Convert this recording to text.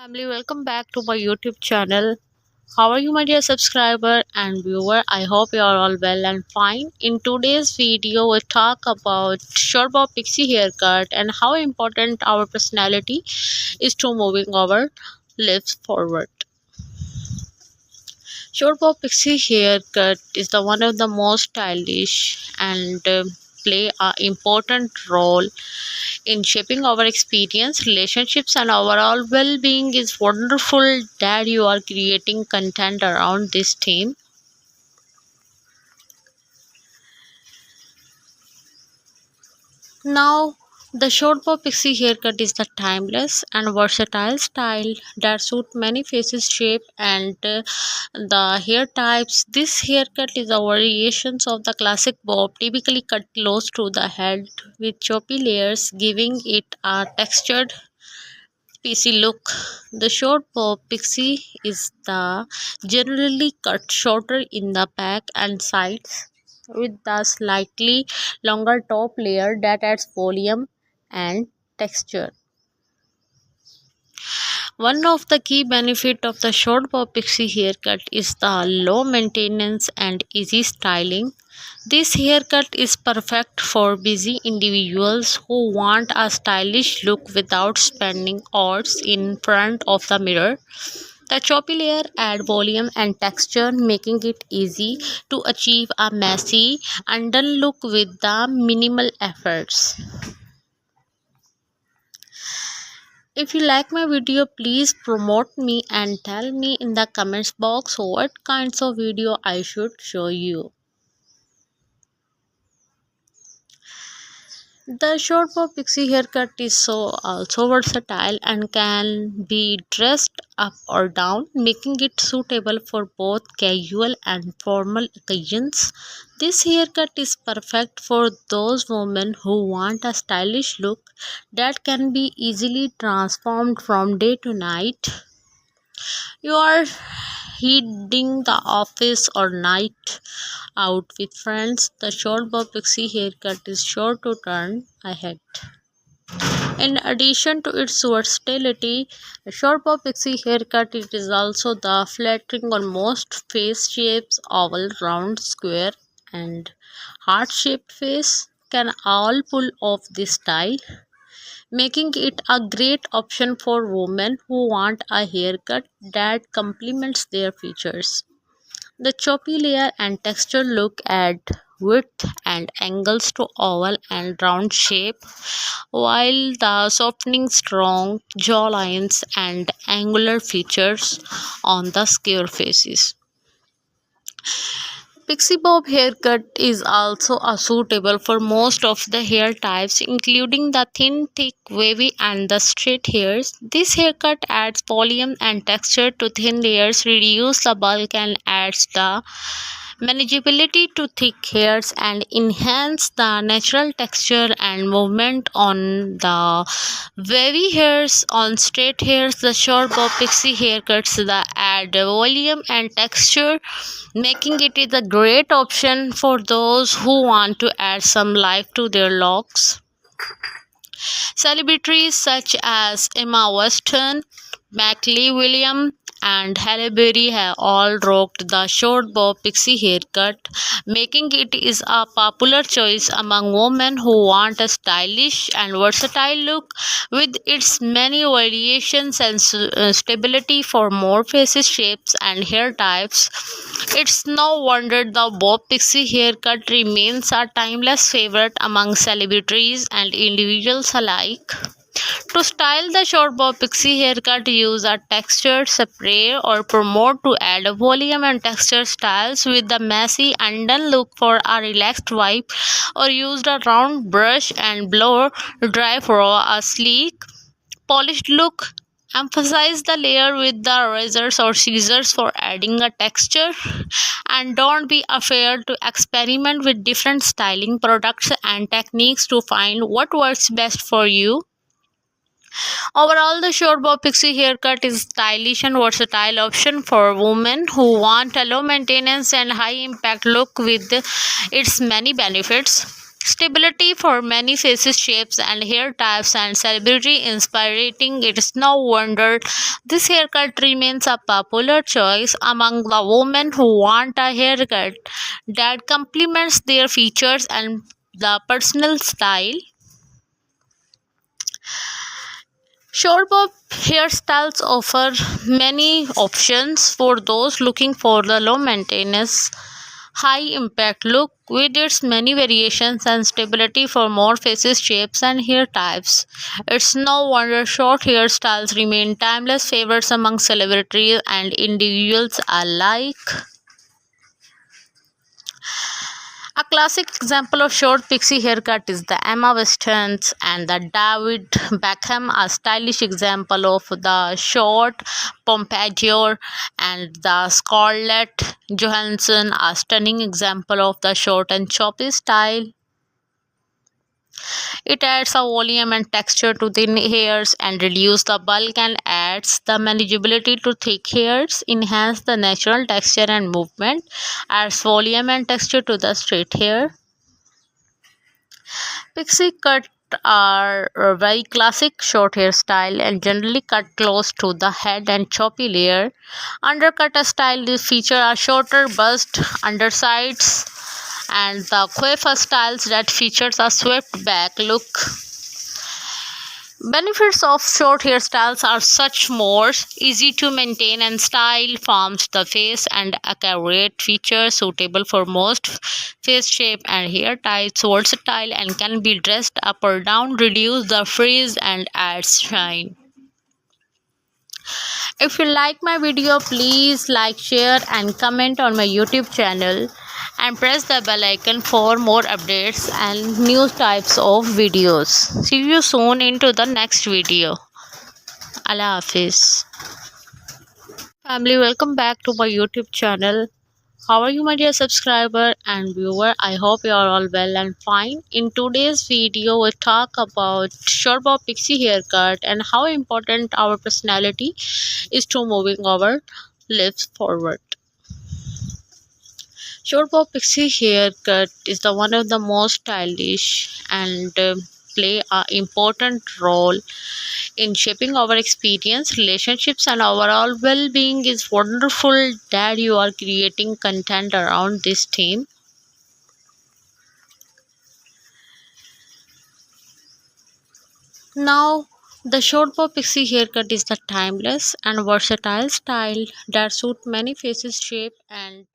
Family, welcome back to my YouTube channel. How are you, my dear subscriber and viewer? I hope you are all well and fine. In today's video, we talk about short bob pixie haircut and how important our personality is to moving our lives forward. Short bob pixie haircut is the one of the most stylish and play a important role in shaping our experience, relationships, and overall well being. Is wonderful that you are creating content around this theme. Now, the short bob pixie haircut is the timeless and versatile style that suits many faces, shape, and the hair types. This haircut is a variation of the classic bob, typically cut close to the head with choppy layers, giving it a textured Pixie look. The short bob pixie is the generally cut shorter in the back and sides with the slightly longer top layer that adds volume and texture. One of the key benefits of the short bob pixie haircut is the low maintenance and easy styling. This haircut is perfect for busy individuals who want a stylish look without spending hours in front of the mirror. The choppy layer add volume and texture, making it easy to achieve a messy, undone look with the minimal efforts. If you like my video, please promote me and tell me in the comments box what kinds of video I should show you. The short bob pixie haircut is also versatile and can be dressed up or down, making it suitable for both casual and formal occasions. This haircut is perfect for those women who want a stylish look that can be easily transformed from day to night. You are heading the office or night out with friends, the short bob pixie haircut is sure to turn ahead. In addition to its versatility, the short bob pixie haircut it is also the flattering on most face shapes, oval, round, square, and heart-shaped face can all pull off this style, making it a great option for women who want a haircut that complements their features. The choppy layer and texture look add width and angles to oval and round shape, while the softening strong jawlines and angular features on the square faces. Pixie bob haircut is also suitable for most of the hair types, including the thin, thick, wavy, and the straight hairs. This haircut adds volume and texture to thin layers, reduces the bulk, and adds the manageability to thick hairs and enhance the natural texture and movement on the wavy hairs. On straight hairs, the short bob pixie haircuts the add volume and texture, making it is a great option for those who want to add some life to their locks. Celebrities such as Emma Watson, Mackley William, and Halle Berry have all rocked the short bob pixie haircut, making it is a popular choice among women who want a stylish and versatile look. With its many variations and stability for more faces, shapes, and hair types, it's no wonder the bob pixie haircut remains a timeless favorite among celebrities and individuals alike. To style the short bob pixie haircut, use a textured spray or promote to add volume and texture styles with the messy undone look for a relaxed vibe, or use a round brush and blow dry for a sleek, polished look. Emphasize the layer with the razors or scissors for adding a texture, and don't be afraid to experiment with different styling products and techniques to find what works best for you. Overall, the short bob pixie haircut is a stylish and versatile option for women who want a low maintenance and high impact look with its many benefits. Stability for many faces, shapes, and hair types, and celebrity inspiring. It's no wonder this haircut remains a popular choice among the women who want a haircut that complements their features and the personal style. Short bob hairstyles offer many options for those looking for the low maintenance, high impact look with its many variations and stability for more faces, shapes, and hair types. It's no wonder short hairstyles remain timeless favorites among celebrities and individuals alike. A classic example of short pixie haircut is the Emma Watson's and the David Beckham, a stylish example of the short pompadour, and the Scarlett Johansson, a stunning example of the short and choppy style. It adds a volume and texture to thin hairs and reduces the bulk and adds the manageability to thick hairs, enhance the natural texture and movement, adds volume and texture to the straight hair. Pixie cut are a very classic short hairstyle and generally cut close to the head and choppy layer. Undercut a style they feature a shorter bust, undersides, and the coiffure styles that features a swept back look. Benefits of short hairstyles are such more easy to maintain and style forms the face and accurate features suitable for most face shape and hair types, versatile and can be dressed up or down, reduce the frizz and adds shine. If you like my video, please like, share and comment on my YouTube channel and press the bell icon for more updates and new types of videos. See you soon into the next video. Allah Hafiz. Family, welcome back to my YouTube channel. How are you, my dear subscriber and viewer? I hope you are all well and fine. In today's video, we talk about short bob pixie haircut and how important our personality is to moving our lips forward. Short bob pixie haircut is the one of the most stylish and play a important role in shaping our experience, relationships, and overall well-being. Is wonderful that you are creating content around this theme. Now, the short bob pixie haircut is the timeless and versatile style that suit many faces, shape, and